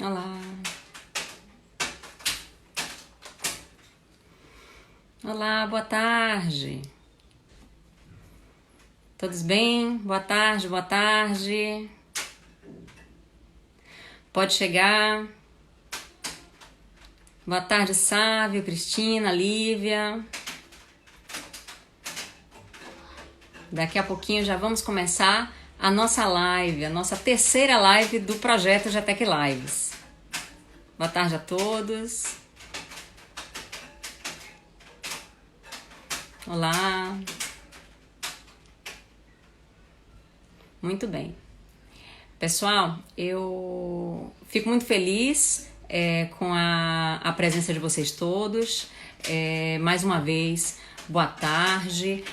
Olá. Olá, boa tarde. Todos bem? Boa tarde, boa tarde. Pode chegar. Boa tarde, Sávio, Cristina, Lívia. Daqui a pouquinho já vamos começar a nossa live, a nossa terceira live do projeto GTEC Lives. Boa tarde a todos. Olá. Muito bem. Pessoal, eu fico muito feliz com a presença de vocês todos. Mais uma vez, boa tarde.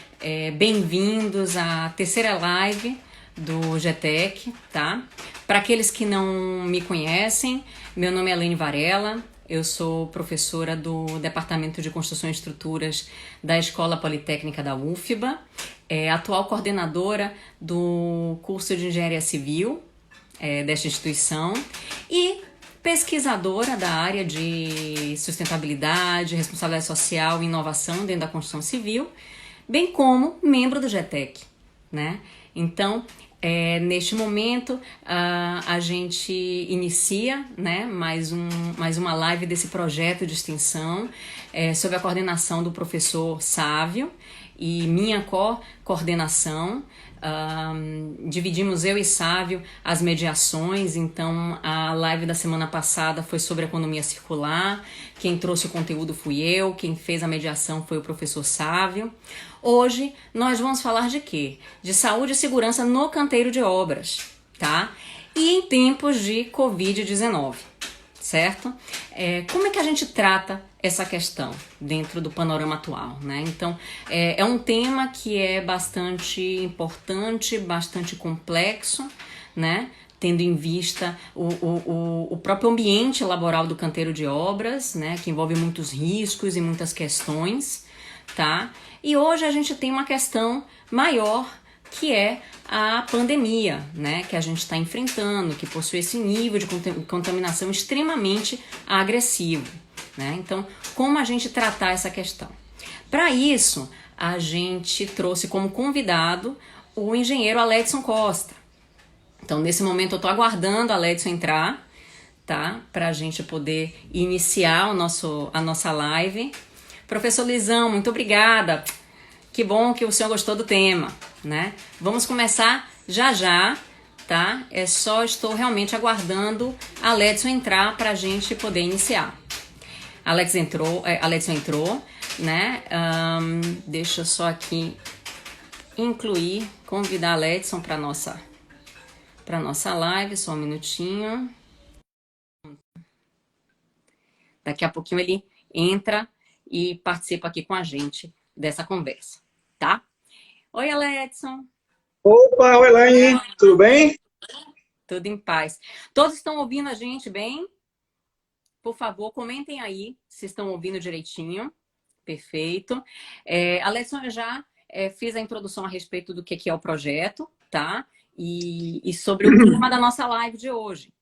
Bem-vindos à terceira live do GTEC, tá? Para aqueles que não me conhecem, meu nome é Elaine Varela. Eu sou professora do Departamento de Construção e Estruturas da Escola Politécnica da UFBA, atual coordenadora do curso de Engenharia Civil desta instituição e pesquisadora da área de sustentabilidade, responsabilidade social e inovação dentro da construção civil, bem como membro do GTEC, né? Então, neste momento, a gente inicia, né, mais uma live desse projeto de extensão sob a coordenação do professor Sávio e minha coordenação. Dividimos eu e Sávio as mediações, então a live da semana passada foi sobre economia circular, quem trouxe o conteúdo fui eu, quem fez a mediação foi o professor Sávio. Hoje nós vamos falar de quê? De saúde e segurança no canteiro de obras, tá? E em tempos de Covid-19, certo? Como é que a gente trata essa questão dentro do panorama atual, né? Então, é um tema que é bastante importante, bastante complexo, né? Tendo em vista o próprio ambiente laboral do canteiro de obras, né? Que envolve muitos riscos e muitas questões, tá? E hoje a gente tem uma questão maior, que é a pandemia, né, que a gente está enfrentando, que possui esse nível de contaminação extremamente agressivo, né? Então, como a gente tratar essa questão? Para isso, a gente trouxe como convidado o engenheiro Aledson Costa. Então, nesse momento, eu estou aguardando a Aledson entrar, tá, para a gente poder iniciar a nossa live. Professor Lisão, muito obrigada. Que bom que o senhor gostou do tema, né? Vamos começar já já, tá? Estou realmente aguardando a Aledson entrar para a gente poder iniciar. Aledson entrou, né? Deixa eu só aqui convidar a Aledson para nossa live, só um minutinho. Daqui a pouquinho ele entra e participa aqui com a gente dessa conversa, tá? Oi, Aledson. Opa, oi, Elaine, tudo bem? Tudo em paz. Todos estão ouvindo a gente bem? Por favor, comentem aí se estão ouvindo direitinho. Perfeito. Aledson, eu já fiz a introdução a respeito do que é o projeto, tá? E sobre o tema da nossa live de hoje.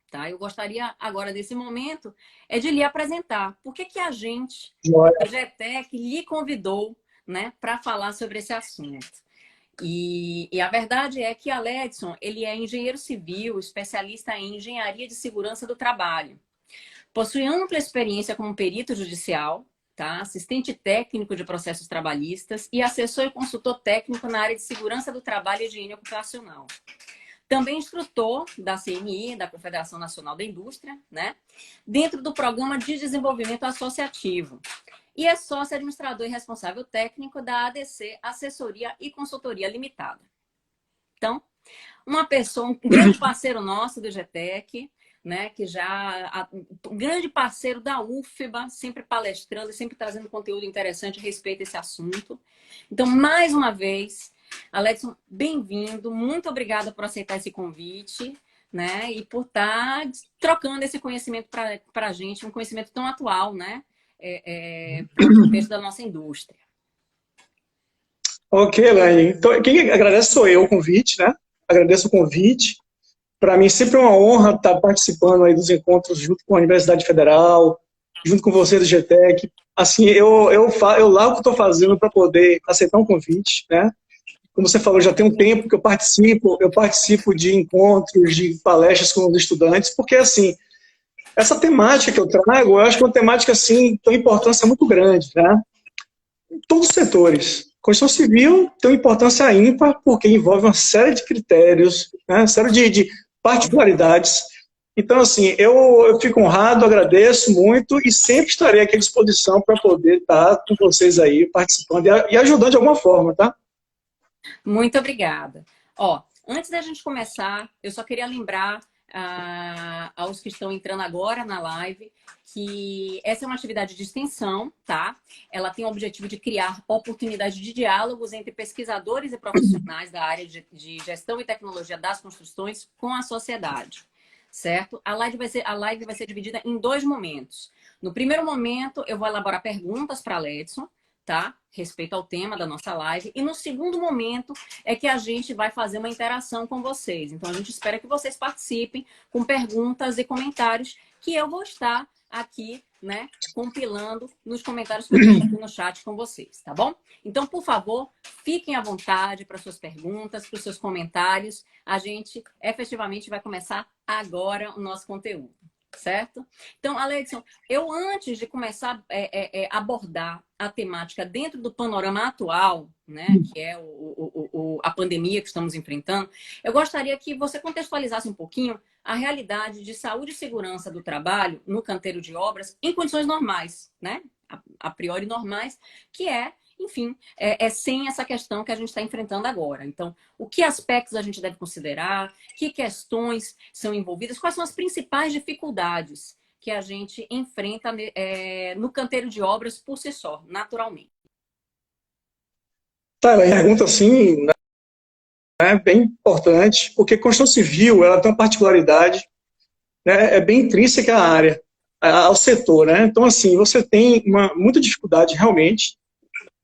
Tá? Eu gostaria agora, desse momento, de lhe apresentar. Por que a gente, Joia. o GTEC, lhe convidou, né, para falar sobre esse assunto? E a verdade é que Aledson, ele é engenheiro civil, especialista em engenharia de segurança do trabalho. Possui ampla experiência como perito judicial, tá? Assistente técnico de processos trabalhistas e assessor e consultor técnico na área de segurança do trabalho e higiene ocupacional. Também instrutor da CNI, da Confederação Nacional da Indústria, né? Dentro do Programa de Desenvolvimento Associativo. E é sócio administrador e responsável técnico da ADC Assessoria e Consultoria Limitada. Então, uma pessoa, um grande parceiro nosso do GTEC, né, que um grande parceiro da UFBA, sempre palestrando, sempre trazendo conteúdo interessante a respeito desse assunto. Então, mais uma vez, Aledson, bem-vindo, muito obrigada por aceitar esse convite, né, e por estar trocando esse conhecimento para a gente, um conhecimento tão atual, né, para o contexto da nossa indústria. Ok, Elaine. Então, quem agradece sou eu o convite, né? Agradeço o convite. Para mim, sempre é uma honra estar participando aí dos encontros junto com a Universidade Federal, junto com você do GTEC. Assim, eu lá o que estou fazendo para poder aceitar um convite, né? Como você falou, já tem um tempo que eu participo de encontros, de palestras com os estudantes, porque, assim, essa temática que eu trago, eu acho que é uma temática, assim, tem uma importância muito grande, né? Em todos os setores. Construção civil tem uma importância ímpar, porque envolve uma série de critérios, né? Uma série de particularidades. Então, assim, eu fico honrado, agradeço muito e sempre estarei aqui à disposição para poder estar com vocês aí, participando e ajudando de alguma forma, tá? Muito obrigada. Ó, antes da gente começar, eu só queria lembrar aos que estão entrando agora na live que essa é uma atividade de extensão, tá? Ela tem o objetivo de criar oportunidade de diálogos entre pesquisadores e profissionais da área de gestão e tecnologia das construções com a sociedade, certo? A live vai ser dividida em 2 momentos. No primeiro momento, eu vou elaborar perguntas para a Ledson, tá? Respeito ao tema da nossa live. E no segundo momento é que a gente vai fazer uma interação com vocês. Então, a gente espera que vocês participem com perguntas e comentários que eu vou estar aqui, né, compilando nos comentários que eu estou aqui no chat com vocês, tá bom? Então, por favor, fiquem à vontade para suas perguntas, para os seus comentários. A gente efetivamente vai começar agora o nosso conteúdo. Certo? Então, Aleidson, eu antes de começar a abordar a temática dentro do panorama atual, né, que é a pandemia que estamos enfrentando, eu gostaria que você contextualizasse um pouquinho a realidade de saúde e segurança do trabalho no canteiro de obras em condições normais, né, a priori normais, que é, enfim, sem essa questão que a gente está enfrentando agora. Então, o que aspectos a gente deve considerar, que questões são envolvidas, quais são as principais dificuldades que a gente enfrenta no canteiro de obras por si só, naturalmente. Tá, ela pergunta assim, né, é bem importante, porque construção civil ela tem uma particularidade, né, é bem intrínseca à área, ao setor, né? Então, assim, você tem muita dificuldade realmente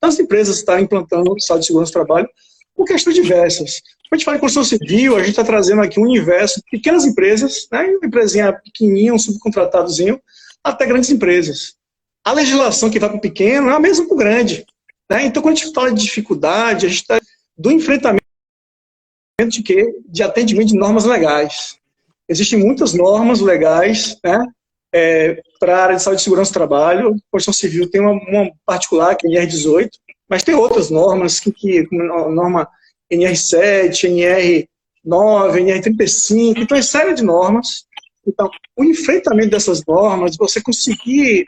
as empresas estarem implantando o estado de segurança do trabalho por questões diversas. Quando a gente fala em construção civil, a gente está trazendo aqui um universo de pequenas empresas, né, uma empresinha pequenininha, um subcontratadozinho, até grandes empresas. A legislação que vai para o pequeno é a mesma para o grande. Né? Então, quando a gente fala de dificuldade, a gente está do enfrentamento de quê? De atendimento de normas legais. Existem muitas normas legais, né, para a área de saúde e segurança do trabalho. A Constituição Civil tem uma particular, que é a NR18, mas tem outras normas, como a norma NR7, NR9, NR35, então é série de normas. Então, o enfrentamento dessas normas, você conseguir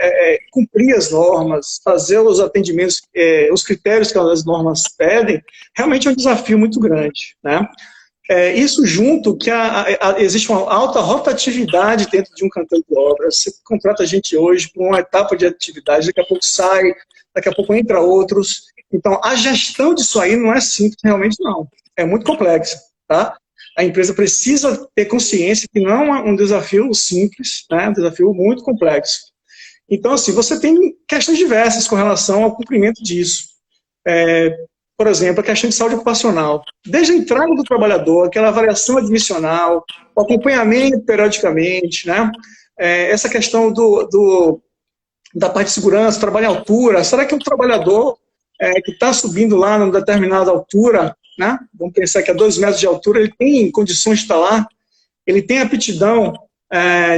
cumprir as normas, fazer os atendimentos, os critérios que as normas pedem, realmente é um desafio muito grande, né? Isso junto que existe uma alta rotatividade dentro de um canteiro de obras. Você contrata gente hoje por uma etapa de atividade, daqui a pouco sai, daqui a pouco entra outros. Então, a gestão disso aí não é simples, realmente não. É muito complexa, tá? A empresa precisa ter consciência que não é um desafio simples, né? É um desafio muito complexo. Então, assim, você tem questões diversas com relação ao cumprimento disso. Por exemplo, a questão de saúde ocupacional. Desde a entrada do trabalhador, aquela avaliação admissional, o acompanhamento periodicamente, né? Essa questão da parte de segurança, trabalho em altura. Será que um trabalhador que está subindo lá numa determinada altura, né? Vamos pensar que a 2 metros de altura, ele tem condições de estar lá, ele tem aptidão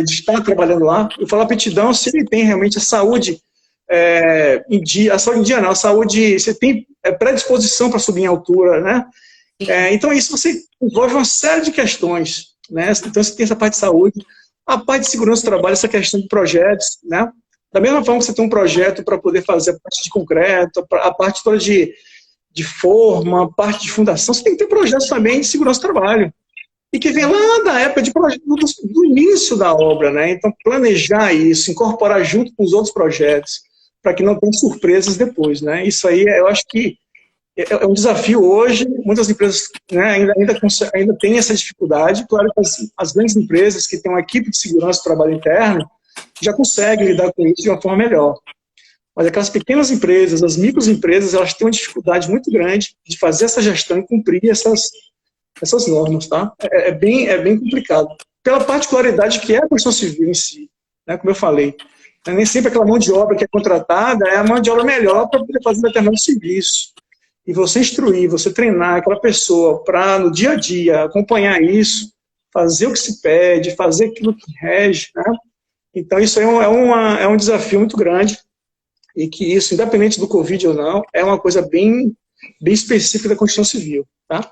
de estar trabalhando lá. Eu falo aptidão se ele tem realmente a saúde em dia, a saúde em dia não, a saúde, você tem predisposição para subir em altura, né? Então isso você envolve uma série de questões, né? Então você tem essa parte de saúde, a parte de segurança do trabalho, essa questão de projetos, né? Da mesma forma que você tem um projeto para poder fazer a parte de concreto, a parte toda de forma, a parte de fundação, você tem que ter projetos também de segurança do trabalho. E que vem lá da época do início da obra, né? Então, planejar isso, incorporar junto com os outros projetos, para que não tenham surpresas depois, né? Isso aí, eu acho que é um desafio hoje. Muitas empresas, né, ainda têm essa dificuldade. Claro que as grandes empresas que têm uma equipe de segurança do trabalho interno já conseguem lidar com isso de uma forma melhor. Mas aquelas pequenas empresas, as microempresas, elas têm uma dificuldade muito grande de fazer essa gestão e cumprir essas normas, tá? É bem complicado. Pela particularidade que é a construção civil em si, né? Como eu falei. Nem sempre aquela mão de obra que é contratada é a mão de obra melhor para poder fazer determinado serviço. E você instruir, você treinar aquela pessoa para, no dia a dia, acompanhar isso, fazer o que se pede, fazer aquilo que rege, né? Então, isso aí é um desafio muito grande, e que isso, independente do Covid ou não, é uma coisa bem específica da Constituição Civil, tá?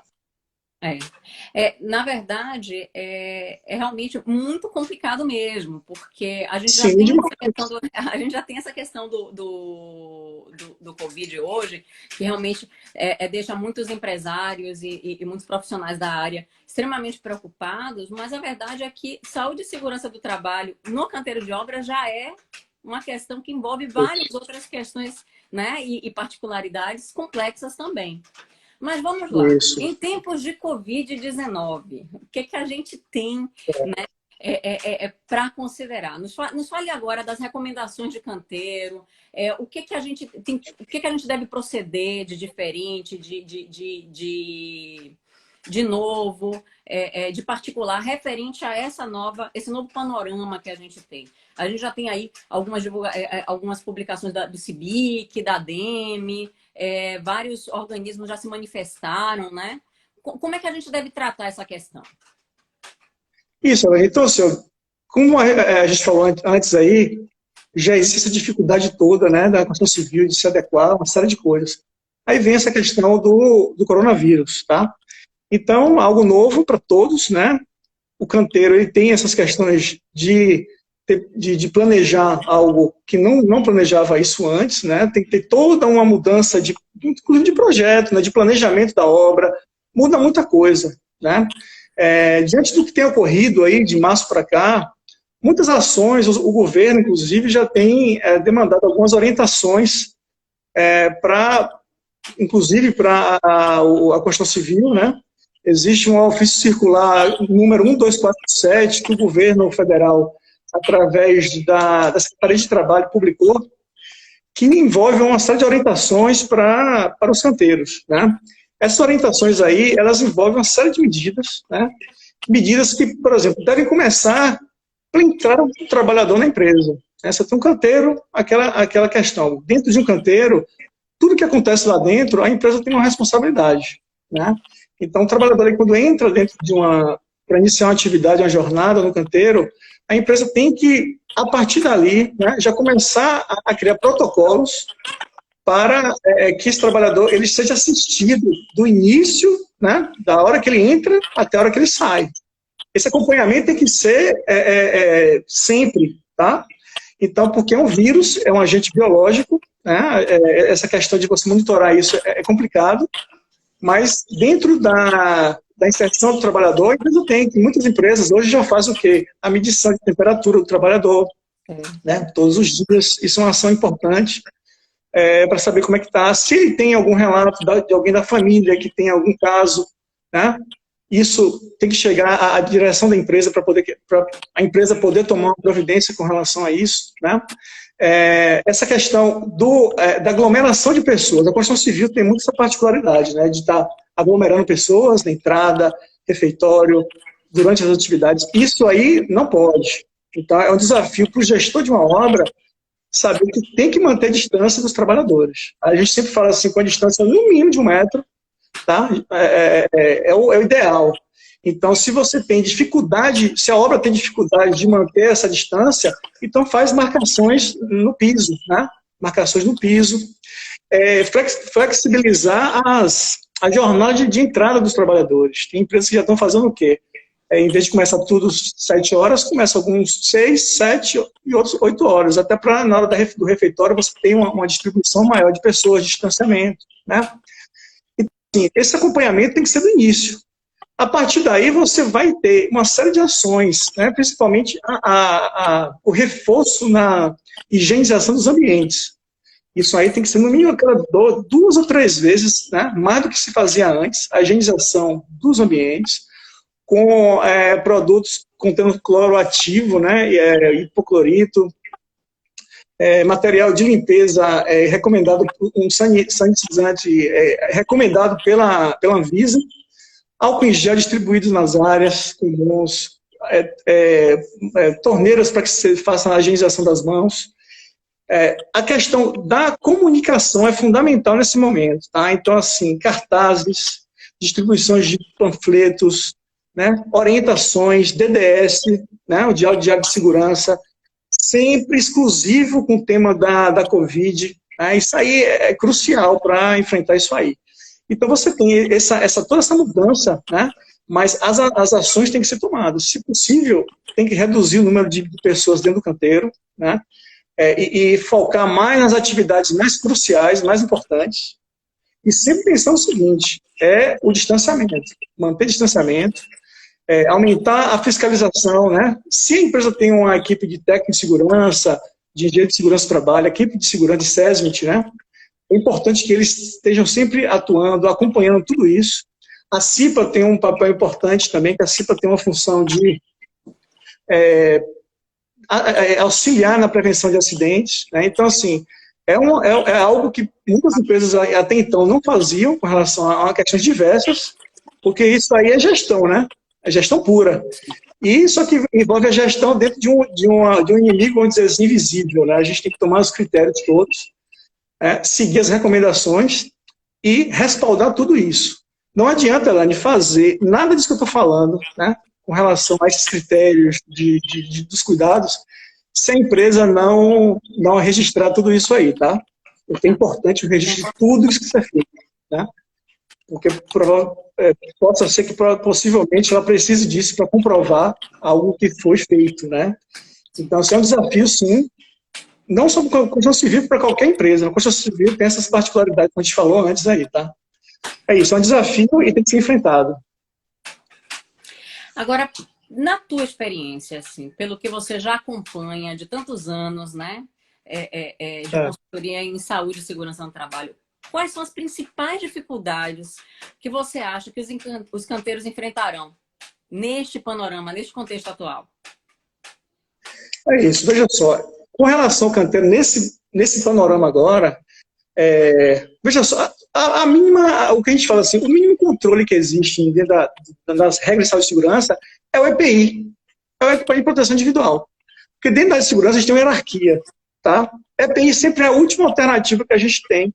É. Na verdade, é realmente muito complicado mesmo, porque a gente já Sim, tem demais. essa questão a gente já tem essa questão do Covid hoje, que realmente deixa muitos empresários e muitos profissionais da área extremamente preocupados, mas a verdade é que saúde e segurança do trabalho no canteiro de obra já é uma questão que envolve várias outras questões, né, e particularidades complexas também. Mas vamos lá. Isso. Em tempos de Covid-19, o que a gente tem, né, para considerar? Nos fale agora das recomendações de canteiro, o que a gente tem, o que a gente deve proceder de diferente, de novo, de particular, referente a esse novo panorama que a gente tem. A gente já tem aí algumas publicações do CIBIC, da DEME, vários organismos já se manifestaram, né? Como é que a gente deve tratar essa questão? Isso, então, assim, como a gente falou antes aí, já existe essa dificuldade toda, né, da construção civil de se adequar a uma série de coisas. Aí vem essa questão do coronavírus, tá? Então, algo novo para todos, né? O canteiro ele tem essas questões de planejar algo que não planejava isso antes, né? Tem que ter toda uma mudança, inclusive de projeto, né? De planejamento da obra, muda muita coisa, né? Diante do que tem ocorrido aí de março para cá, muitas ações, o governo, inclusive, já tem demandado algumas orientações inclusive para a Constituição Civil, né? Existe um ofício circular número 1247 que o governo federal, através da Secretaria de Trabalho, publicou, que envolve uma série de orientações para os canteiros, né? Essas orientações aí, elas envolvem uma série de medidas, né? Medidas que, por exemplo, devem começar para entrar o trabalhador na empresa. Você tem um canteiro, aquela questão. Dentro de um canteiro, tudo que acontece lá dentro, a empresa tem uma responsabilidade, né? Então, o trabalhador, quando entra dentro para iniciar uma atividade, uma jornada no canteiro, a empresa tem que, a partir dali, né, já começar a criar protocolos para que esse trabalhador ele seja assistido do início, né, da hora que ele entra até a hora que ele sai. Esse acompanhamento tem que ser sempre, tá? Então, porque é um vírus, é um agente biológico, né? Essa questão de você monitorar isso é complicado, mas dentro da inserção do trabalhador, a empresa tem muitas empresas hoje já fazem o quê? A medição de temperatura do trabalhador, né? Todos os dias, isso é uma ação importante para saber como é que está, se ele tem algum relato de alguém da família que tem algum caso, né? Isso tem que chegar à direção da empresa para a empresa poder tomar uma providência com relação a isso, né? Essa questão da aglomeração de pessoas, a construção civil tem muito essa particularidade, né, de estar aglomerando pessoas na entrada, refeitório, durante as atividades. Isso aí não pode. Então, é um desafio para o gestor de uma obra saber que tem que manter a distância dos trabalhadores. A gente sempre fala assim, com a distância no mínimo de 1 metro, tá? É o ideal. Então, se você tem dificuldade, se a obra tem dificuldade de manter essa distância, então faz marcações no piso, né? Marcações no piso. Flexibilizar a jornada de entrada dos trabalhadores. Tem empresas que já estão fazendo o quê? Em vez de começar tudo 7 horas, começa alguns 6, 7 e outros 8 horas, até para na hora do refeitório você tem uma distribuição maior de pessoas, de distanciamento, né? Então, esse acompanhamento tem que ser do início. A partir daí, você vai ter uma série de ações, né, principalmente o reforço na higienização dos ambientes. Isso aí tem que ser, no mínimo, 2 ou 3 vezes, né, mais do que se fazia antes, a higienização dos ambientes, com produtos contendo cloro ativo, né, hipoclorito, material de limpeza recomendado, um sanitizante recomendado pela Anvisa, álcool em gel distribuído nas áreas comuns, torneiras para que se faça a higienização das mãos. A questão da comunicação é fundamental nesse momento, tá? Então, assim, cartazes, distribuições de panfletos, né? Orientações, DDS, né? O Diário de Segurança, sempre exclusivo com o tema da Covid, né? Isso aí é crucial para enfrentar isso aí. Então, você tem toda essa mudança, né? Mas as ações têm que ser tomadas. Se possível, tem que reduzir o número de pessoas dentro do canteiro, né? E focar mais nas atividades mais cruciais, mais importantes, e sempre pensar o seguinte, o distanciamento, manter distanciamento, aumentar a fiscalização, né? Se a empresa tem uma equipe de técnico de segurança, de engenheiro de segurança do trabalho, equipe de segurança de SESMIT, né? É importante que eles estejam sempre atuando, acompanhando tudo isso. A CIPA tem um papel importante também, que a CIPA tem uma função de auxiliar na prevenção de acidentes, né? Então, assim, é algo que muitas empresas até então não faziam com relação a questões diversas, porque isso aí é gestão, né? É gestão pura. E isso aqui envolve a gestão dentro de um inimigo, vamos dizer assim, invisível, né? A gente tem que tomar os critérios todos, seguir as recomendações e respaldar tudo isso. Não adianta, Elane, fazer nada disso que eu estou falando, né? Com relação a esses critérios dos cuidados, se a empresa não registrar tudo isso aí, tá? Porque é importante o registro de tudo isso que você fez, tá? Porque possa ser que possivelmente ela precise disso para comprovar algo que foi feito, né? Então, isso é um desafio, sim, não só para a construção civil, para qualquer empresa. A construção civil tem essas particularidades que a gente falou antes aí, tá? É isso, é um desafio e tem que ser enfrentado. Agora, na tua experiência, assim, pelo que você já acompanha de tantos anos, né, de consultoria em saúde e segurança no trabalho, quais são as principais dificuldades que você acha que os canteiros enfrentarão neste panorama, neste contexto atual? É isso, veja só, com relação ao canteiro, nesse panorama agora, veja só, a mínima, o que a gente fala assim, o mínimo controle que existe dentro das regras de saúde e segurança é o EPI, é o equipamento de proteção individual. Porque dentro da segurança a gente tem uma hierarquia, tá? EPI sempre é a última alternativa que a gente tem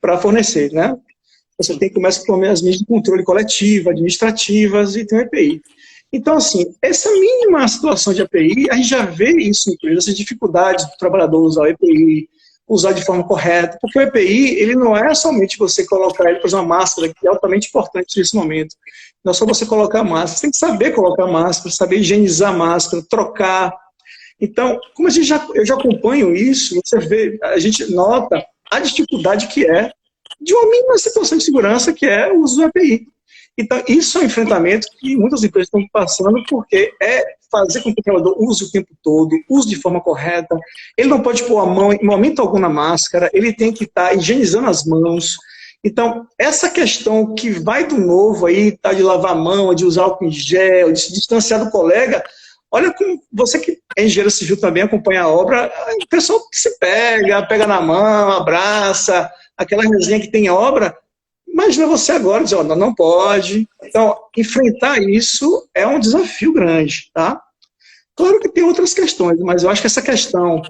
para fornecer, né? Você tem que começar com as medidas de controle coletivo, administrativas e tem o EPI. Então, assim, essa mínima situação de EPI, a gente já vê isso em empresas, essas dificuldades do trabalhador usar o EPI, usar de forma correta, porque o EPI, ele não é somente você colocar ele, por exemplo, uma máscara, que é altamente importante nesse momento. Não é só você colocar a máscara, você tem que saber colocar a máscara, saber higienizar a máscara, trocar. Então, como eu já acompanho isso, você vê, a gente nota a dificuldade que é de uma mínima situação de segurança, que é o uso do EPI. Então, isso é um enfrentamento que muitas empresas estão passando, porque fazer com que o trabalhador use o tempo todo, use de forma correta. Ele não pode pôr a mão em momento algum na máscara, ele tem que estar higienizando as mãos. Então, essa questão que vai do novo aí, tá, de lavar a mão, de usar álcool em gel, de se distanciar do colega, olha como você que é engenheiro civil também, acompanha a obra, o pessoal que se pega na mão, abraça, aquela resenha que tem obra. Imagina você agora dizer, não pode. Então, enfrentar isso é um desafio grande, tá? Claro que tem outras questões, mas eu acho que essa questão,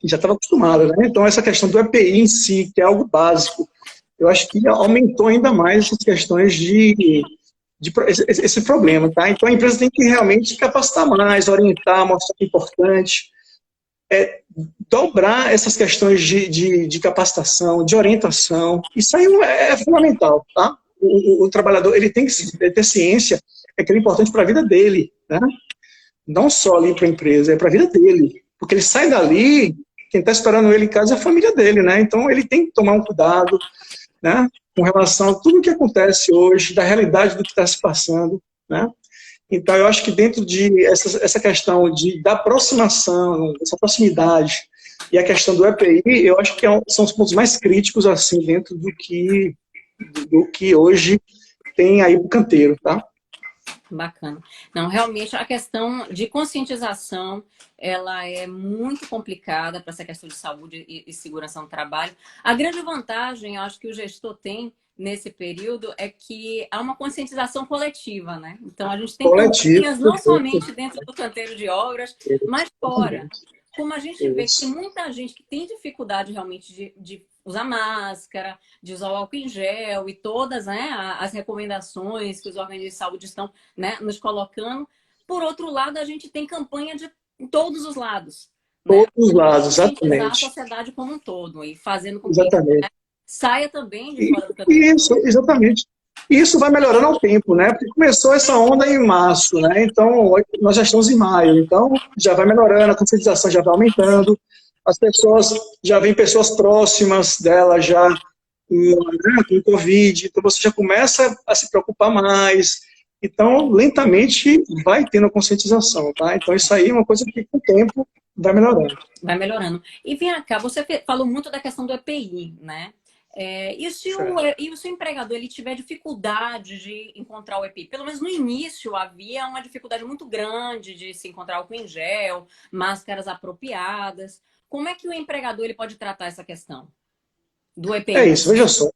já estava acostumada, né? Então, essa questão do EPI em si, que é algo básico, eu acho que aumentou ainda mais essas questões esse problema, tá? Então, a empresa tem que realmente capacitar mais, orientar, mostrar que é importante, dobrar essas questões de capacitação, de orientação. Isso aí é fundamental, tá? O trabalhador, ele tem que ter ciência que é importante para a vida dele, né? Não só ali para a empresa, é para a vida dele. Porque ele sai dali, quem está esperando ele em casa é a família dele, né? Então, ele tem que tomar um cuidado, né? Com relação a tudo o que acontece hoje, da realidade do que está se passando, né? Então, eu acho que dentro de essa questão da aproximação, dessa proximidade, e a questão do EPI, eu acho que são os pontos mais críticos, assim, dentro do que hoje tem aí o canteiro, tá? Bacana. Não, realmente a questão de conscientização, ela é muito complicada para essa questão de saúde e segurança no trabalho. A grande vantagem, eu acho que o gestor tem nesse período é que há uma conscientização coletiva, né? Então a gente tem Coletivo. campanhas não somente dentro do canteiro de obras, mas fora. Como a gente vê que tem muita gente que tem dificuldade realmente de usar máscara, de usar o álcool em gel e todas, né, as recomendações que os organismos de saúde estão, né, nos colocando. Por outro lado, a gente tem campanha de todos os lados, né? Todos os lados, Conscientizar a exatamente. sociedade como um todo e fazendo com que, Exatamente. né, saia também de fora do canteiro. Isso, exatamente. E isso vai melhorando ao tempo, né? Porque começou essa onda em março, né? Então, nós já estamos em maio, então já vai melhorando, a conscientização já vai aumentando, as pessoas, já vêm pessoas próximas dela já com Covid, então você já começa a se preocupar mais. Então, lentamente, vai tendo a conscientização, tá? Então, isso aí é uma coisa que, com o tempo, vai melhorando. Vai melhorando. E vem cá, você falou muito da questão do EPI, né? E se o empregador ele tiver dificuldade de encontrar o EPI? Pelo menos no início havia uma dificuldade muito grande de se encontrar álcool em gel, máscaras apropriadas. Como é que o empregador ele pode tratar essa questão do EPI? É isso, veja só.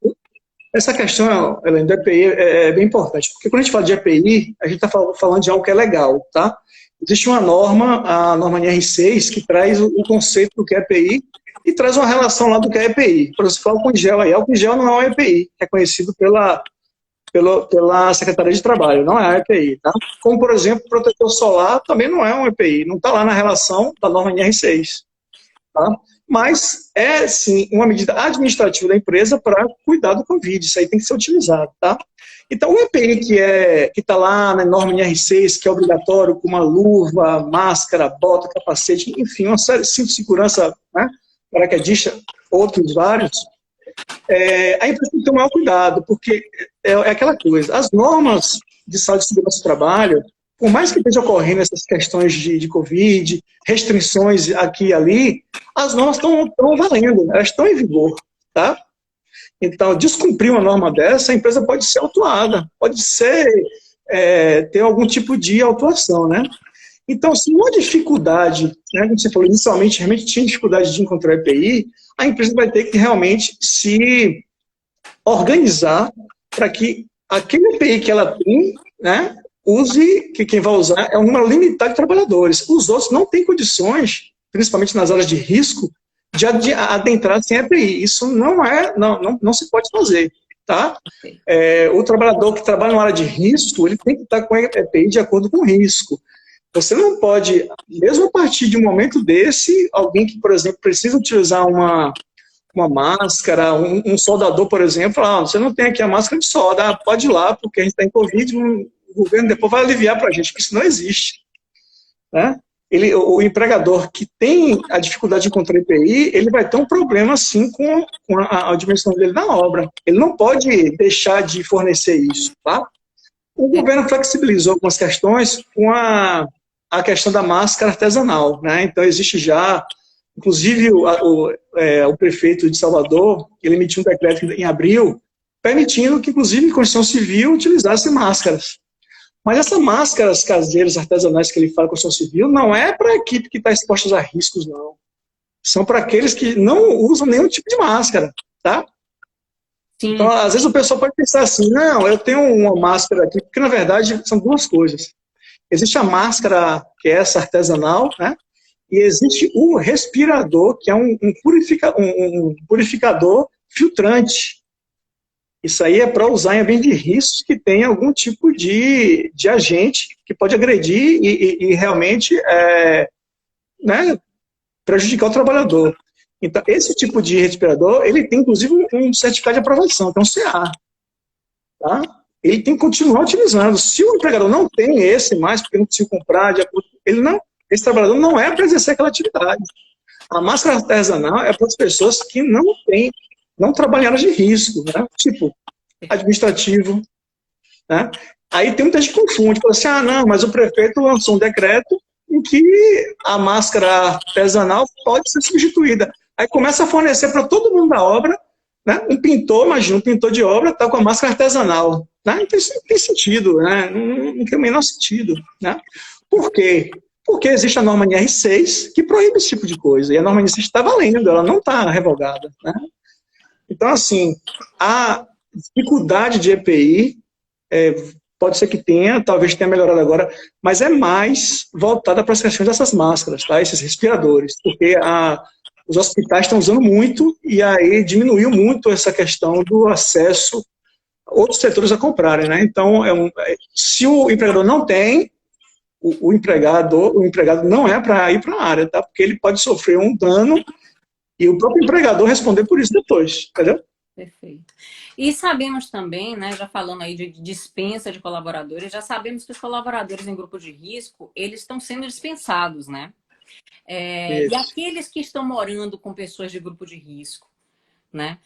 Essa questão, Helene, do EPI é bem importante, porque quando a gente fala de EPI, a gente está falando de algo que é legal, tá? Existe uma norma, a norma NR6, que traz o conceito do que é EPI e traz uma relação lá do que é EPI. Por exemplo, álcool em gel aí. Álcool em gel não é um EPI, que é conhecido pela Secretaria de Trabalho, não é um EPI, tá? Como, por exemplo, protetor solar também não é um EPI, não está lá na relação da norma NR6, tá? Mas é, sim, uma medida administrativa da empresa para cuidar do Covid. Isso aí tem que ser utilizado, tá? Então, o EPI que está lá na norma NR6, que é obrigatório, com uma luva, máscara, bota, capacete, enfim, uma série de cinto de segurança, né, paraquedista, outros vários, a empresa tem que ter o maior cuidado, porque é aquela coisa, as normas de saúde e segurança do trabalho, por mais que esteja ocorrendo essas questões de Covid, restrições aqui e ali, as normas estão valendo, elas estão em vigor, tá? Então, descumprir uma norma dessa, a empresa pode ser autuada, pode ser, ter algum tipo de autuação, né? Então, se uma dificuldade, né, como você falou, inicialmente, realmente tinha dificuldade de encontrar EPI, a empresa vai ter que realmente se organizar para que aquele EPI que ela tem, né, use, que quem vai usar é um número limitado de trabalhadores. Os outros não têm condições, principalmente nas áreas de risco, de adentrar sem EPI. Isso não se pode fazer, tá? O trabalhador que trabalha numa área de risco, ele tem que estar com EPI de acordo com o risco. Você não pode, mesmo a partir de um momento desse, alguém que, por exemplo, precisa utilizar uma máscara, um soldador, por exemplo, você não tem aqui a máscara de solda, pode ir lá, porque a gente está em Covid, o governo depois vai aliviar para a gente, porque isso não existe, né? O empregador que tem a dificuldade de encontrar EPI, ele vai ter um problema, sim, com a dimensão dele na obra. Ele não pode deixar de fornecer isso, tá? O governo flexibilizou algumas questões com a questão da máscara artesanal, né? Então, existe já, inclusive, o prefeito de Salvador, ele emitiu um decreto em abril, permitindo que, inclusive, em construção civil, utilizasse máscaras. Mas essas máscaras caseiras, artesanais que ele fala com a construção civil, não é para a equipe que está exposta a riscos, não. São para aqueles que não usam nenhum tipo de máscara, tá? Sim. Então, às vezes o pessoal pode pensar assim, não, eu tenho uma máscara aqui, porque na verdade são duas coisas. Existe a máscara, que é essa artesanal, né? E existe o respirador, que é um purificador filtrante. Isso aí é para usar em ambiente de risco que tem algum tipo de agente que pode agredir e realmente né, prejudicar o trabalhador. Então, esse tipo de respirador, ele tem, inclusive, um certificado de aprovação, que é um CA. Tá? Ele tem que continuar utilizando. Se o empregador não tem esse mais, porque não conseguiu comprar, esse trabalhador não é para exercer aquela atividade. A máscara artesanal é para as pessoas que não trabalharam de risco, né? Tipo, administrativo. Né? Aí tem muita gente que confunde, fala assim, não, mas o prefeito lançou um decreto em que a máscara artesanal pode ser substituída. Aí começa a fornecer para todo mundo da obra, né? Um pintor, imagina, um pintor de obra está com a máscara artesanal. Né? Então isso não tem sentido, né? Não tem o menor sentido. Né? Por quê? Porque existe a norma NR6 que proíbe esse tipo de coisa. E a norma NR6 está valendo, ela não está revogada. Né? Então, assim, dificuldade de EPI, pode ser que tenha, talvez tenha melhorado agora, mas é mais voltada para as questões dessas máscaras, tá? Esses respiradores, porque os hospitais estão usando muito e aí diminuiu muito essa questão do acesso outros setores a comprarem, né? Então, se o empregador não tem, o empregado não é para ir para a área, tá? Porque ele pode sofrer um dano e o próprio empregador responder por isso depois, entendeu? Perfeito. E sabemos também, né, já falando aí de dispensa de colaboradores, já sabemos que os colaboradores em grupo de risco, eles estão sendo dispensados, né? E aqueles que estão morando com pessoas de grupo de risco, né?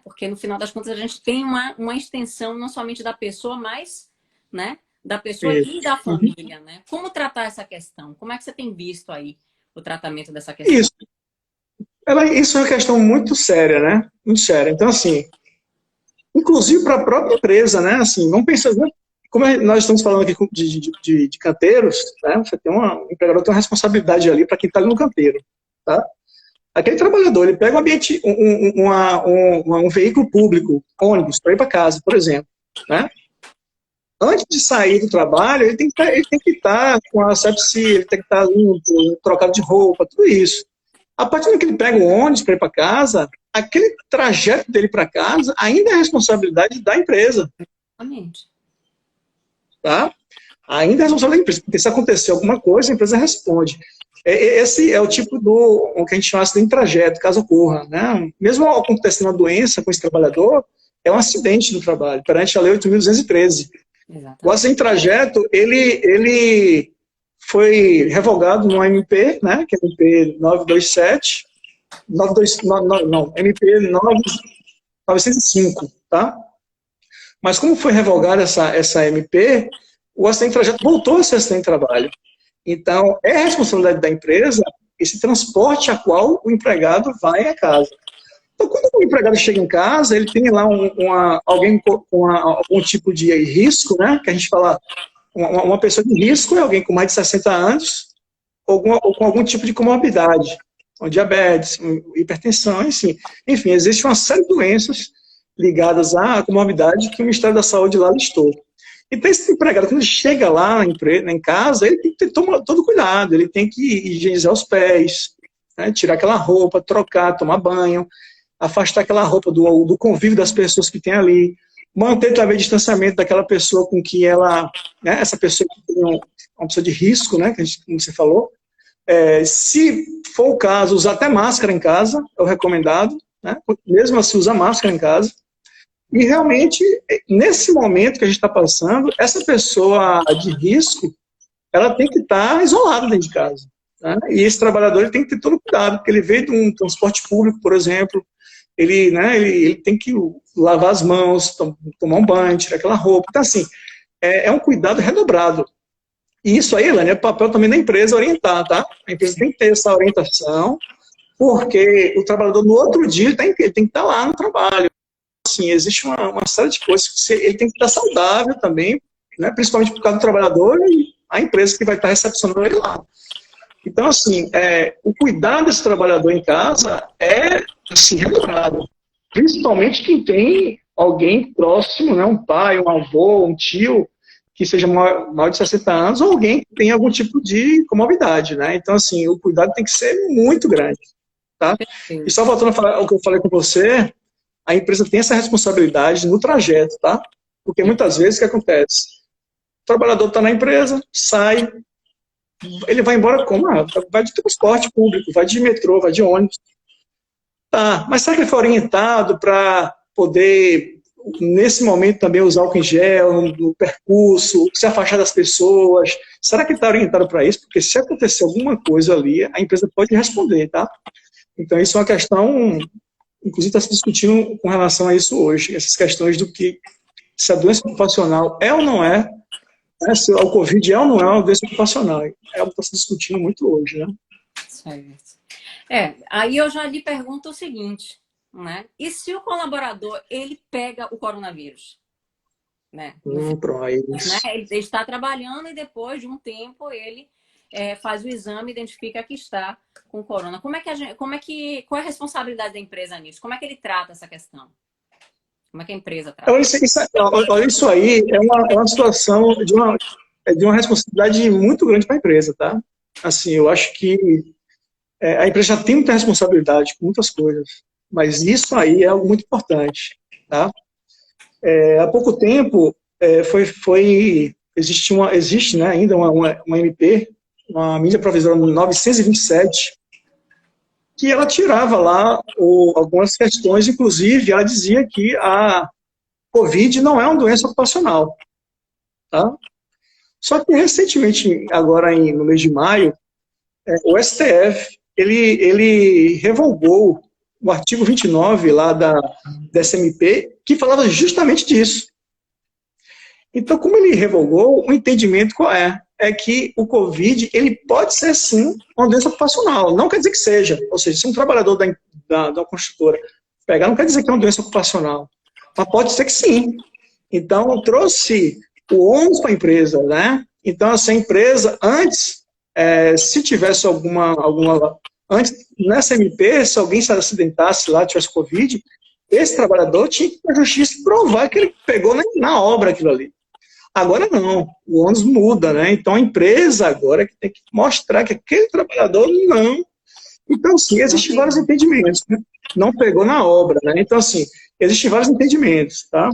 Porque no final das contas a gente tem uma extensão não somente da pessoa, mas, né, da pessoa e da família, né? Como tratar essa questão? Como é que você tem visto aí o tratamento dessa questão? Isso é uma questão muito séria, né? Muito séria. Então, assim, inclusive para a própria empresa, né? Assim, não pensa, como nós estamos falando aqui de canteiros, né? Você tem um empregador tem uma responsabilidade ali para quem está ali no canteiro, tá? Aquele trabalhador, ele pega um veículo público, ônibus, para ir para casa, por exemplo, né? Antes de sair do trabalho, ele tem que estar com a sepsia, ele tem que estar limpo, trocado de roupa, tudo isso. A partir do que ele pega o ônibus para ir para casa, aquele trajeto dele para casa ainda é responsabilidade da empresa. Exatamente. Tá? Ainda é responsabilidade da empresa, porque se acontecer alguma coisa, a empresa responde. Esse é o tipo o que a gente chama de intrajeto, caso ocorra. Né? Mesmo acontecendo uma doença com esse trabalhador, é um acidente no trabalho, perante a Lei 8.213. O acidente trajeto, ele foi revogado no MP, né, que é o MP 927, MP 905, tá? Mas como foi revogada essa MP, o acidente trajeto voltou a ser acidente de trabalho. Então, é responsabilidade da empresa esse transporte a qual o empregado vai a casa. Então, quando o empregado chega em casa, ele tem lá alguém com algum tipo de risco, né? Que a gente fala, uma pessoa de risco é alguém com mais de 60 anos ou com algum tipo de comorbidade, como diabetes, hipertensão, enfim, existe uma série de doenças ligadas à comorbidade que o Ministério da Saúde lá listou. Então, esse empregado, quando ele chega lá em casa, ele tem que ter todo cuidado, ele tem que higienizar os pés, né, tirar aquela roupa, trocar, tomar banho, afastar aquela roupa do convívio das pessoas que tem ali, manter também o distanciamento daquela pessoa com que ela, né, essa pessoa que tem uma pessoa de risco, né, como você falou, se for o caso, usar até máscara em casa, é o recomendado, né, mesmo assim, usar máscara em casa. E realmente, nesse momento que a gente está passando, essa pessoa de risco, ela tem que estar isolada dentro de casa. Né? E esse trabalhador ele tem que ter todo cuidado, porque ele veio de um transporte público, por exemplo, ele tem que lavar as mãos, tomar um banho, tirar aquela roupa. Então, assim, é um cuidado redobrado. E isso aí, Elaine, é papel também da empresa orientar, tá? A empresa tem que ter essa orientação, porque o trabalhador, no outro dia, ele tem que estar lá no trabalho. Assim, existe uma série de coisas que ele tem que estar saudável também, né? Principalmente por causa do trabalhador e a empresa que vai estar recepcionando ele lá. Então, assim, o cuidado desse trabalhador em casa é, assim, redobrado. Principalmente quem tem alguém próximo, né? Um pai, um avô, um tio, que seja maior de 60 anos, ou alguém que tenha algum tipo de comorbidade, né? Então, assim, o cuidado tem que ser muito grande, tá? E só voltando a falar o que eu falei com você, a empresa tem essa responsabilidade no trajeto, tá? Porque muitas vezes o que acontece? O trabalhador está na empresa, sai, ele vai embora como? Vai de transporte público, vai de metrô, vai de ônibus. Tá, mas será que ele foi orientado para poder, nesse momento, também usar álcool em gel no percurso, se afastar das pessoas? Será que ele está orientado para isso? Porque se acontecer alguma coisa ali, a empresa pode responder, tá? Então, isso é uma questão, inclusive está se discutindo com relação a isso hoje, essas questões do que, se a doença ocupacional é ou não é, né, se o Covid é ou não é uma doença ocupacional. É o que está se discutindo muito hoje, né? Certo. Aí eu já lhe pergunto o seguinte, né? E se o colaborador, ele pega o coronavírus? Né? Ele está trabalhando e depois de um tempo ele faz o exame, identifica que está com corona. Qual é a responsabilidade da empresa nisso? Como é que ele trata essa questão? Como é que a empresa trata? Olha, isso aí é uma situação de uma responsabilidade muito grande para a empresa, tá? Assim, eu acho que a empresa já tem muita responsabilidade com muitas coisas, mas isso aí é algo muito importante, tá? Há pouco tempo, existe, né, ainda uma MP, uma medida provisória 927, que ela tirava lá algumas questões, inclusive ela dizia que a Covid não é uma doença ocupacional, tá? Só que recentemente, agora no mês de maio, o STF, ele revogou o artigo 29 lá dessa MP, que falava justamente disso. Então, como ele revogou, o entendimento qual é? É que o Covid, ele pode ser, sim, uma doença ocupacional. Não quer dizer que seja. Ou seja, se um trabalhador da construtora pegar, não quer dizer que é uma doença ocupacional. Mas pode ser que sim. Então, trouxe o ônus para a empresa, né? Então, essa empresa, antes, se tivesse antes, nessa MP, se alguém se acidentasse lá, tivesse Covid, esse trabalhador tinha que ir para a justiça provar que ele pegou na obra aquilo ali. Agora não, o ônus muda, né? Então, a empresa agora que tem que mostrar que aquele trabalhador não. Então, sim, existem vários entendimentos, né? Não pegou na obra, né? Então, assim, existem vários entendimentos, tá?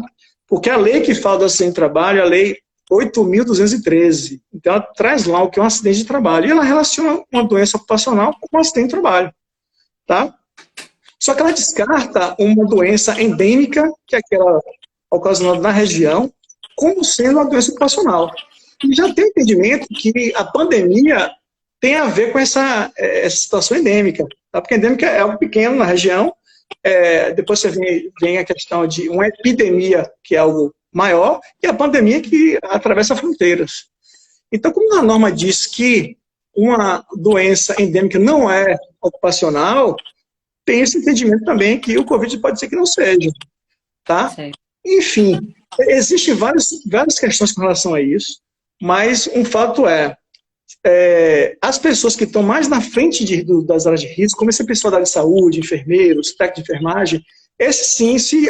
Porque a lei que fala do acidente de trabalho é a lei 8.213. Então, ela traz lá o que é um acidente de trabalho. E ela relaciona uma doença ocupacional com um acidente de trabalho, tá? Só que ela descarta uma doença endêmica, que é aquela ocasionada na região, como sendo uma doença ocupacional. E já tem entendimento que a pandemia tem a ver com essa situação endêmica, tá? Porque endêmica é algo pequeno na região, depois você vem a questão de uma epidemia, que é algo maior, e a pandemia que atravessa fronteiras. Então, como a norma diz que uma doença endêmica não é ocupacional, tem esse entendimento também que o Covid pode ser que não seja, tá? Sim. Enfim, existem várias questões com relação a isso, mas um fato as pessoas que estão mais na frente das áreas de risco, como esse pessoal da área de saúde, enfermeiros, técnicos de enfermagem, esses sim, se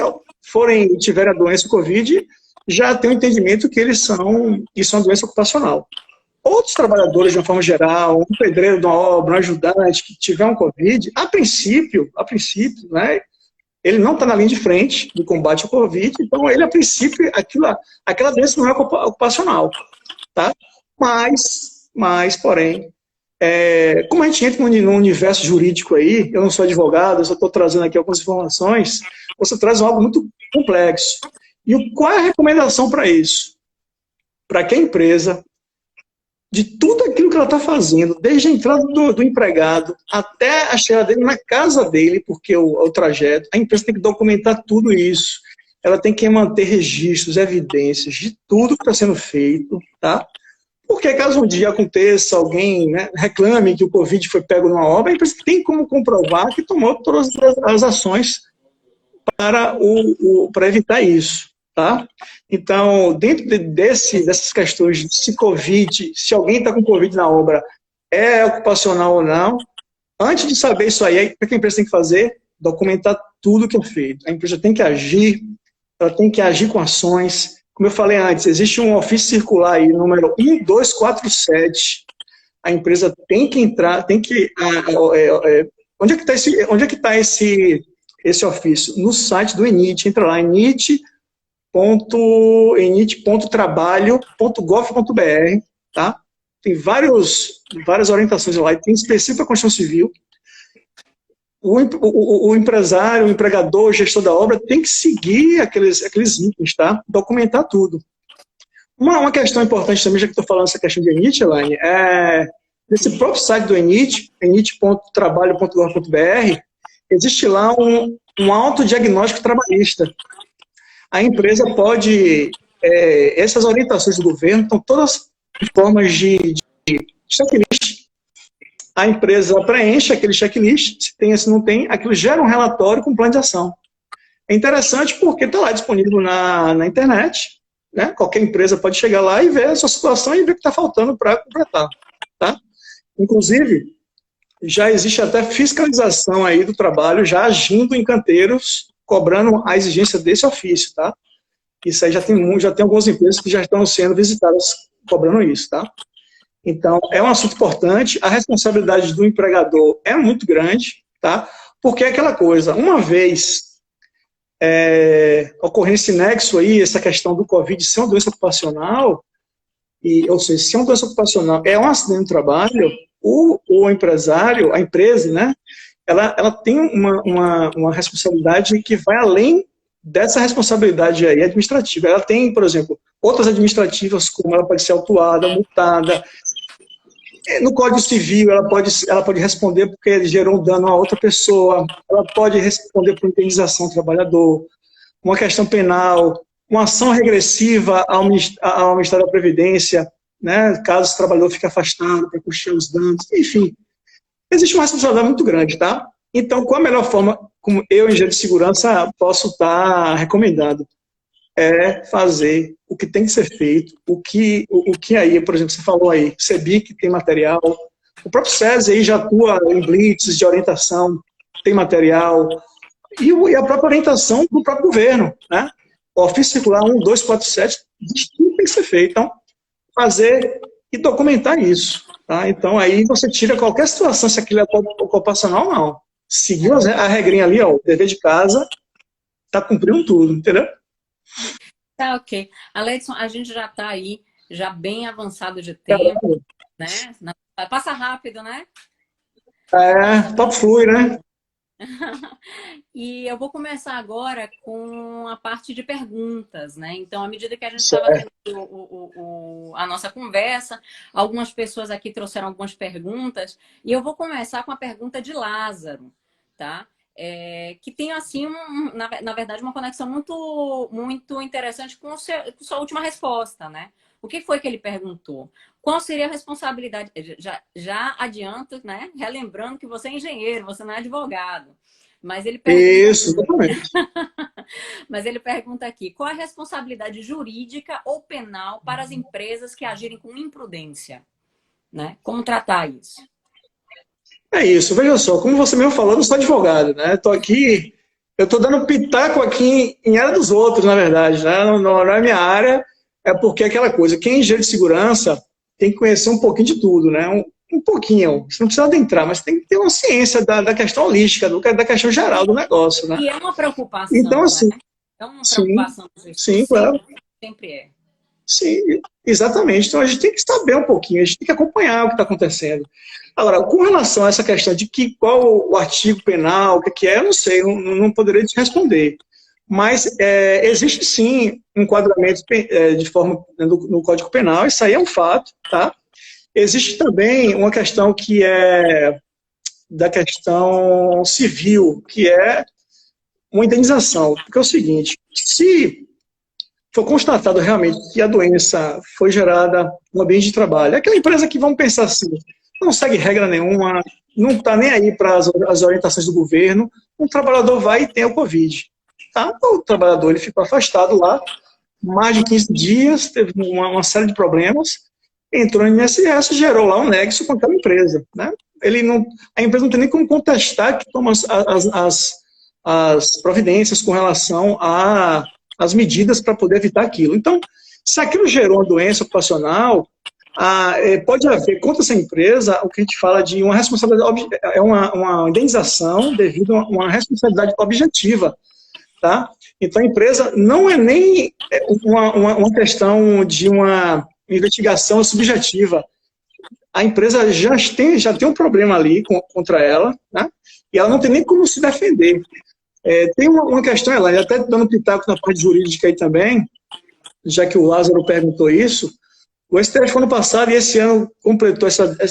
tiverem a doença Covid, já tem o entendimento que isso é uma doença ocupacional. Outros trabalhadores, de uma forma geral, um pedreiro de uma obra, um ajudante que tiver um Covid, a princípio, né, ele não está na linha de frente do combate ao Covid, então ele, a princípio, aquela doença não é ocupacional, tá? Mas porém, como a gente entra no universo jurídico aí, eu não sou advogado, eu só estou trazendo aqui algumas informações, você traz algo muito complexo. E qual é a recomendação para isso? Para que a empresa, de tudo aquilo que ela está fazendo, desde a entrada do empregado até a chegada dele na casa dele, porque o trajeto, a empresa tem que documentar tudo isso. Ela tem que manter registros, evidências de tudo que está sendo feito, tá? Porque caso um dia aconteça, alguém, né, reclame que o Covid foi pego numa obra, a empresa tem como comprovar que tomou todas as ações para evitar isso, tá? Então, dentro dessas questões de se alguém está com Covid na obra, é ocupacional ou não, antes de saber isso aí, o que a empresa tem que fazer? Documentar tudo que é feito. A empresa tem que agir, ela tem que agir com ações. Como eu falei antes, existe um ofício circular aí, número 1247. A empresa tem que entrar, onde é que está esse ofício? No site do ENIT, entra lá, enit.trabalho.gov.br, tá? Tem várias orientações lá, tem específico para a construção civil. O empresário, o empregador, o gestor da obra tem que seguir aqueles itens, tá? Documentar tudo. Uma questão importante também, já que estou falando essa questão de ENIT, Elaine, nesse próprio site do ENIT, enit.trabalho.gov.br, existe lá um autodiagnóstico trabalhista. A empresa pode, essas orientações do governo estão todas em formas de checklist. A empresa preenche aquele checklist, se tem, se não tem, aquilo gera um relatório com plano de ação. É interessante porque está lá disponível na internet, né? Qualquer empresa pode chegar lá e ver a sua situação e ver o que está faltando para completar, tá? Inclusive, já existe até fiscalização aí do trabalho, já agindo em canteiros cobrando a exigência desse ofício, tá? Isso aí já tem algumas empresas que já estão sendo visitadas cobrando isso, tá? Então, é um assunto importante, a responsabilidade do empregador é muito grande, tá? Porque é aquela coisa, uma vez ocorrendo esse nexo aí, essa questão do Covid ser uma doença ocupacional, ou seja, se é uma doença ocupacional é um acidente no trabalho, o empresário, a empresa, né, ela tem uma responsabilidade que vai além dessa responsabilidade aí administrativa. Ela tem, por exemplo, outras administrativas, como ela pode ser autuada, multada. No Código Civil, ela pode responder porque ele gerou um dano a outra pessoa, ela pode responder por indenização ao trabalhador, uma questão penal, uma ação regressiva ao Ministério da Previdência, né, caso o trabalhador fique afastado para custear os danos, enfim. Existe uma responsabilidade muito grande, tá? Então, qual a melhor forma, como eu, engenheiro de segurança, posso estar recomendando? É fazer o que tem que ser feito, o que aí, por exemplo, você falou aí, CEBIC tem material, o próprio SESI aí já atua em blitz de orientação, tem material, e a própria orientação do próprio governo, né? O ofício circular 1247 diz tudo que tem que ser feito. Então, fazer e documentar isso, tá? Então, aí você tira qualquer situação, se aquilo é ocupacional ou não. Seguiu a regrinha ali, ó, o dever de casa, tá cumprindo tudo, entendeu? Tá, ok. Aleidson, a gente já está aí, já bem avançado de tempo, né? Passa rápido, né? Top flui, né? E eu vou começar agora com a parte de perguntas, né? Então, à medida que a gente estava tendo a nossa conversa, algumas pessoas aqui trouxeram algumas perguntas, e eu vou começar com a pergunta de Lázaro, tá? Que tem, assim, na verdade, uma conexão muito, muito interessante com sua última resposta, né? O que foi que ele perguntou? Qual seria a responsabilidade? Já adianto, né? Relembrando que você é engenheiro, você não é advogado. Mas ele pergunta... Isso, exatamente. Mas ele pergunta aqui, qual a responsabilidade jurídica ou penal para as empresas que agirem com imprudência? Né? Como tratar isso? É isso, veja só, como você mesmo falou, eu não sou advogado, né? Estou aqui, eu estou dando pitaco aqui em área dos outros, na verdade, né? Não é minha área, é porque é aquela coisa, quem é engenheiro de segurança tem que conhecer um pouquinho de tudo, né? Um pouquinho, você não precisa adentrar, mas tem que ter uma ciência da questão holística, da questão geral do negócio, né? E é uma preocupação, então, assim, né? É uma preocupação sim, claro. Sempre é. Sim, exatamente. Então a gente tem que saber um pouquinho, a gente tem que acompanhar o que está acontecendo. Agora, com relação a essa questão de qual o artigo penal, o que é, eu não sei, não poderia te responder. Mas existe sim um enquadramento de forma no Código Penal, isso aí é um fato, tá? Existe também uma questão que é da questão civil, que é uma indenização. Porque é o seguinte, se for constatado realmente que a doença foi gerada no ambiente de trabalho, é aquela empresa que, vamos pensar assim, não segue regra nenhuma, não está nem aí para as orientações do governo, um trabalhador vai e tem o Covid. Tá? O trabalhador ele ficou afastado lá, mais de 15 dias, teve uma série de problemas, entrou no INSS, gerou lá um nexo com aquela empresa. Né? A empresa não tem nem como contestar que toma as providências com relação às medidas para poder evitar aquilo. Então, se aquilo gerou uma doença ocupacional, pode haver contra essa empresa o que a gente fala de uma responsabilidade, uma indenização devido a uma responsabilidade objetiva. Tá? Então, a empresa não é nem uma questão de uma investigação subjetiva. A empresa já tem um problema ali contra ela, né? E ela não tem nem como se defender. Tem uma questão, ela até dando pitaco na parte jurídica aí também, já que o Lázaro perguntou isso, o STF ano passado e esse ano completou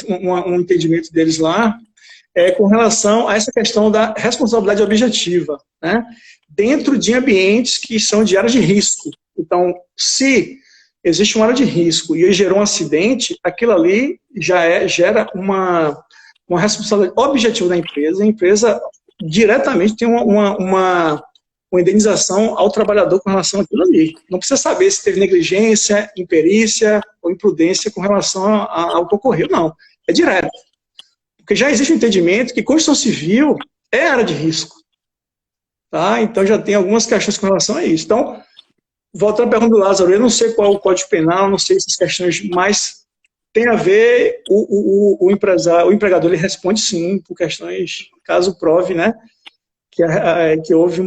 um entendimento deles lá, com relação a essa questão da responsabilidade objetiva, né? Dentro de ambientes que são de áreas de risco. Então, se existe uma área de risco e gerou um acidente, aquilo ali gera uma responsabilidade objetiva da empresa. A empresa diretamente tem uma indenização ao trabalhador com relação àquilo ali. Não precisa saber se teve negligência, imperícia ou imprudência com relação ao que ocorreu, não. É direto. Porque já existe um entendimento que Constituição Civil é área de risco. Tá? Então já tem algumas questões com relação a isso. Então, voltando à pergunta do Lázaro, eu não sei qual é o Código Penal, não sei essas questões, mas tem a ver, o empresário, o empregador ele responde sim por questões, caso prove, né, que houve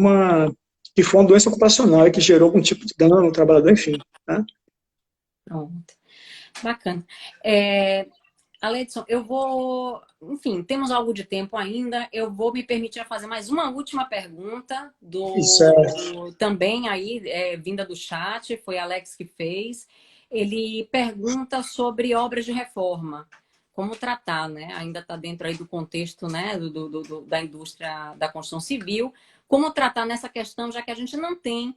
que foi uma doença ocupacional e que gerou algum tipo de dano no trabalhador, enfim. Né? Pronto. Bacana. Aledson, eu vou... Enfim, temos algo de tempo ainda. Eu vou me permitir fazer mais uma última pergunta também aí, vinda do chat, foi Alex que fez. Ele pergunta sobre obras de reforma. Como tratar, né? Ainda está dentro aí do contexto, né, da indústria da construção civil. Como tratar nessa questão, já que a gente não tem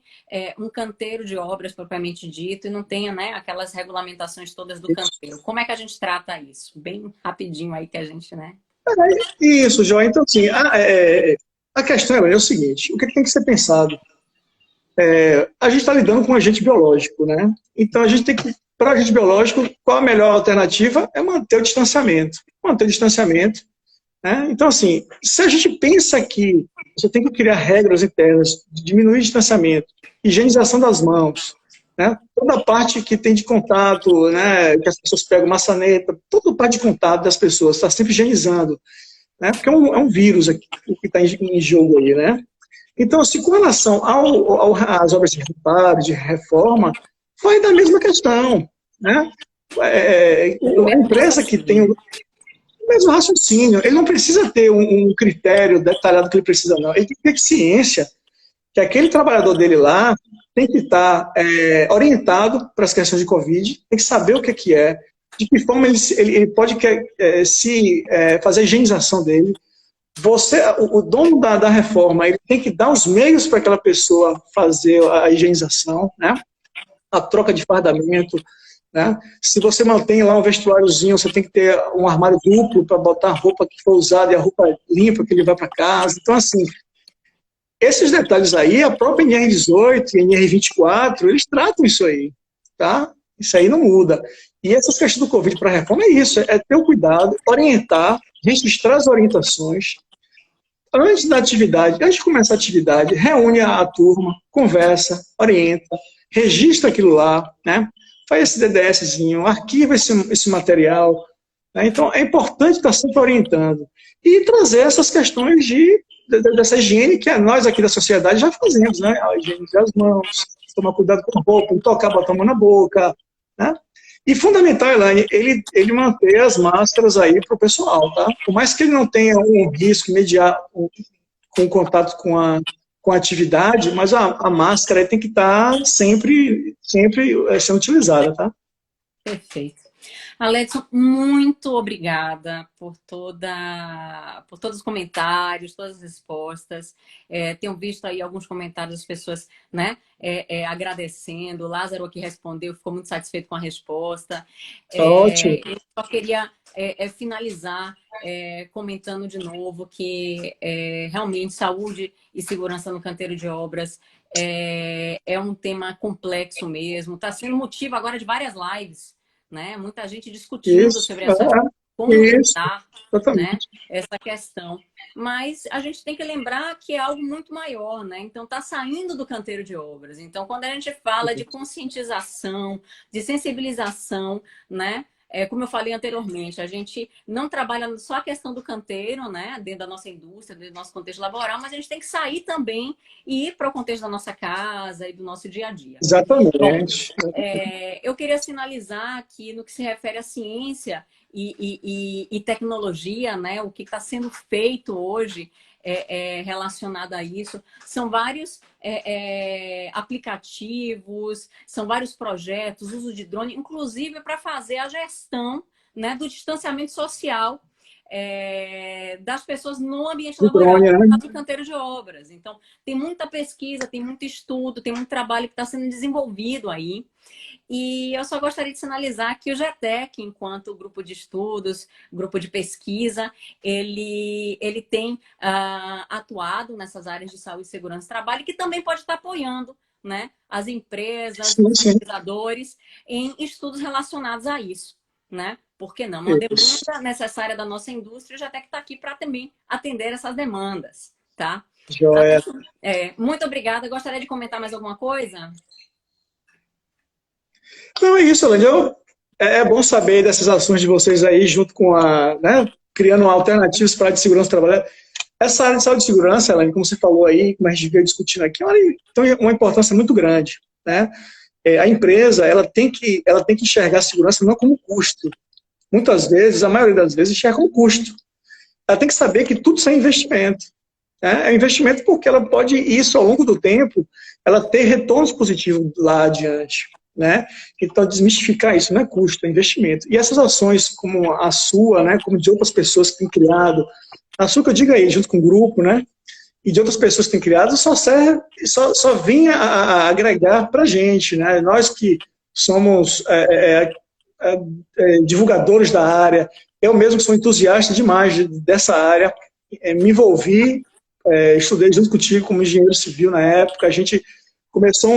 um canteiro de obras propriamente dito e não tenha, né, aquelas regulamentações todas do canteiro. Como é que a gente trata isso? Bem rapidinho aí que a gente, né? Isso, João. Então, assim, a questão é o seguinte, o que tem que ser pensado? A gente está lidando com um agente biológico, né? Então, a gente tem que, para o agente biológico, qual a melhor alternativa? É manter o distanciamento. Manter o distanciamento. Né? Então, assim, se a gente pensa que você tem que criar regras internas, diminuir o distanciamento, higienização das mãos, né? Toda a parte que tem de contato, né? Que as pessoas pegam maçaneta, toda a parte de contato das pessoas, está sempre higienizando, né? Porque é um vírus aqui, que está em jogo aí, né? Então, assim, com relação às obras de reparo, de reforma, vai da mesma questão, né? A empresa que tem o mesmo raciocínio, ele não precisa ter um critério detalhado que ele precisa, não. Ele tem que ter ciência que aquele trabalhador dele lá tem que estar orientado para as questões de Covid, tem que saber o que é, de que forma ele pode fazer a higienização dele. O dono da reforma, ele tem que dar os meios para aquela pessoa fazer a higienização, né? A troca de fardamento, né? Se você mantém lá um vestuáriozinho, você tem que ter um armário duplo para botar a roupa que foi usada e a roupa limpa que ele vai para casa. Então, assim, esses detalhes aí, a própria NR18 e a NR24, eles tratam isso aí, tá? Isso aí não muda. E essas questões do Covid para a reforma é isso, é ter o cuidado, orientar, registrar as orientações. Antes da atividade, antes de começar a atividade, reúne a turma, conversa, orienta, registra aquilo lá, né? Faz esse DDSzinho, arquiva esse material. Né? Então, é importante estar sempre orientando. E trazer essas questões dessa higiene que nós aqui da sociedade já fazemos, né? A higiene das mãos, tomar cuidado com a roupa, não tocar, botar a mão na boca, né? E fundamental, Elaine, ele manter as máscaras aí para o pessoal, tá? Por mais que ele não tenha um risco imediato com contato com a atividade, mas a máscara tem que estar sempre sendo utilizada, tá? Perfeito. Aledson, muito obrigada por todos os comentários, todas as respostas. Tenho visto aí alguns comentários das pessoas, né, agradecendo. O Lázaro aqui respondeu, ficou muito satisfeito com a resposta. Ótimo. Eu só queria finalizar comentando de novo que realmente saúde e segurança no canteiro de obras é um tema complexo mesmo. Está sendo motivo agora de várias lives, né? Muita gente discutindo Isso, sobre como isso, lidar, né, exatamente. essa questão. Mas a gente tem que lembrar que é algo muito maior, né? Então está saindo do canteiro de obras. Então, quando a gente fala de conscientização, de sensibilização, né? Como eu falei anteriormente, a gente não trabalha só a questão do canteiro, né, dentro da nossa indústria, dentro do nosso contexto laboral, mas a gente tem que sair também e ir para o contexto da nossa casa e do nosso dia a dia. Exatamente. Bom, eu queria sinalizar aqui no que se refere à ciência e tecnologia, né, o que está sendo feito hoje relacionado a isso. São vários aplicativos, são vários projetos, uso de drone, inclusive para fazer a gestão, né, do distanciamento social das pessoas no ambiente laboral, Drone, né? no canteiro de obras. Então, tem muita pesquisa, tem muito estudo, tem muito trabalho que está sendo desenvolvido aí. E eu só gostaria de sinalizar que o GETEC, enquanto grupo de estudos, grupo de pesquisa, ele tem atuado nessas áreas de saúde, segurança e trabalho, que também pode estar apoiando, né, as empresas, os pesquisadores em estudos relacionados a isso, né? Por que não? Uma demanda necessária da nossa indústria, o GETEC está aqui para também atender essas demandas, tá? Joia. Muito obrigada. Gostaria de comentar mais alguma coisa? Não, é isso, Elaine. É bom saber dessas ações de vocês aí, junto com né, criando alternativas para a área de segurança do trabalho. Essa área de saúde e segurança, Elaine, como você falou aí, como a gente veio discutindo aqui, tem uma importância muito grande, né? A empresa, ela tem que enxergar a segurança não como custo. Muitas vezes, a maioria das vezes, enxerga como custo. Ela tem que saber que tudo isso é investimento. Né? É investimento porque ela pode, isso ao longo do tempo, ela ter retornos positivos lá adiante. Né? Então, desmistificar isso não é custo, é investimento. E essas ações, como a sua, né, como de outras pessoas que têm criado, a sua que eu digo aí, junto com o grupo, né, e de outras pessoas que têm criado, só vem a agregar para a gente. Né? Nós que somos divulgadores da área, eu mesmo sou entusiasta demais dessa área, me envolvi, estudei junto contigo como engenheiro civil na época, a gente começou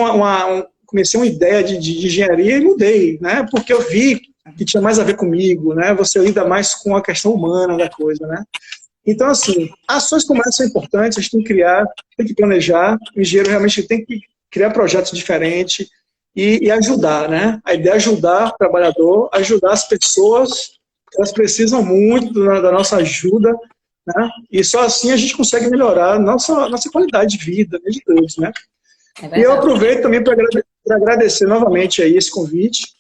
comecei uma ideia de engenharia e mudei, né? Porque eu vi que tinha mais a ver comigo, né? Você lida mais com a questão humana da coisa, né? Então, assim, ações como essa são importantes, a gente tem que criar, tem que planejar, o engenheiro realmente tem que criar projetos diferentes e ajudar, né? A ideia é ajudar o trabalhador, ajudar as pessoas, elas precisam muito da nossa ajuda, né? E só assim a gente consegue melhorar a nossa qualidade de vida, né, de todos, né? É E eu verdade. aproveito também para agradecer novamente aí esse convite.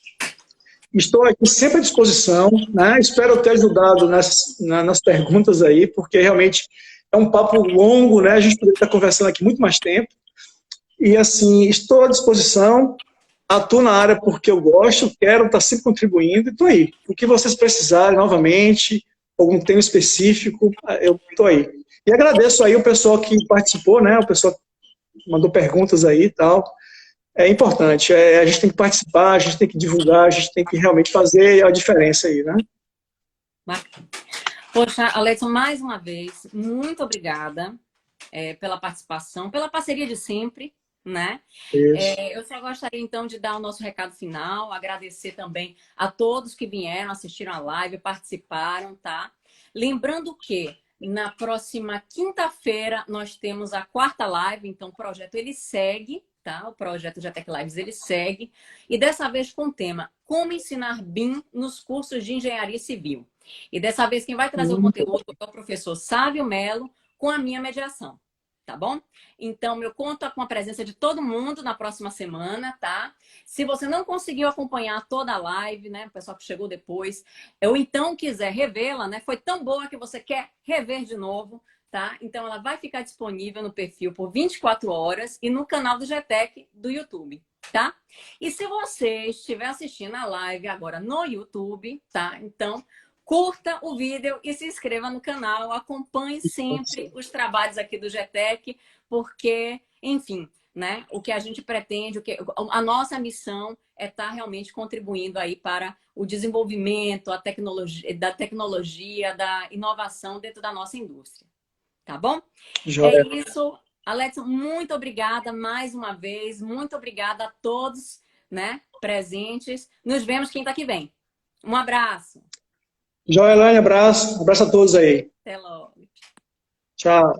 Estou aqui sempre à disposição, né? Espero ter ajudado nas perguntas aí, porque realmente é um papo longo, né? A gente poderia estar conversando aqui muito mais tempo. E, assim, estou à disposição, atuo na área porque eu gosto, quero estar sempre contribuindo, e estou aí. O que vocês precisarem, novamente, algum tema específico, eu estou aí. E agradeço aí o pessoal que participou, né? O pessoal que mandou perguntas aí e tal. É importante, a gente tem que participar, a gente tem que divulgar, a gente tem que realmente fazer a diferença aí, né? Poxa, Alex, mais uma vez, muito obrigada pela participação, pela parceria de sempre, né? Isso. Eu só gostaria, então, de dar o nosso recado final, agradecer também a todos que vieram, assistiram a live, participaram, tá? Lembrando que na próxima quinta-feira nós temos a quarta live, então o projeto ele segue, tá? O projeto GTEC Lives ele segue, e dessa vez com o tema Como ensinar BIM nos cursos de engenharia civil. E dessa vez quem vai trazer o conteúdo é o professor Sávio Melo, com a minha mediação, tá bom? Então, eu conto com a presença de todo mundo na próxima semana, tá? Se você não conseguiu acompanhar toda a live, né, o pessoal que chegou depois, ou então quiser revê-la, né, foi tão boa que você quer rever de novo, tá? Então, ela vai ficar disponível no perfil por 24 horas e no canal do GTEC do YouTube, tá? E se você estiver assistindo a live agora no YouTube, tá? Então, curta o vídeo e se inscreva no canal. Acompanhe sempre os trabalhos aqui do GTEC, porque, enfim, né, o que a gente pretende, a nossa missão é estar realmente contribuindo aí para o desenvolvimento da tecnologia, da inovação dentro da nossa indústria. Tá bom? Joia. É isso. Alex, muito obrigada mais uma vez. Muito obrigada a todos, né, presentes. Nos vemos quinta que vem. Um abraço. Joia, Elaine, abraço. Abraço a todos aí. Até logo. Tchau.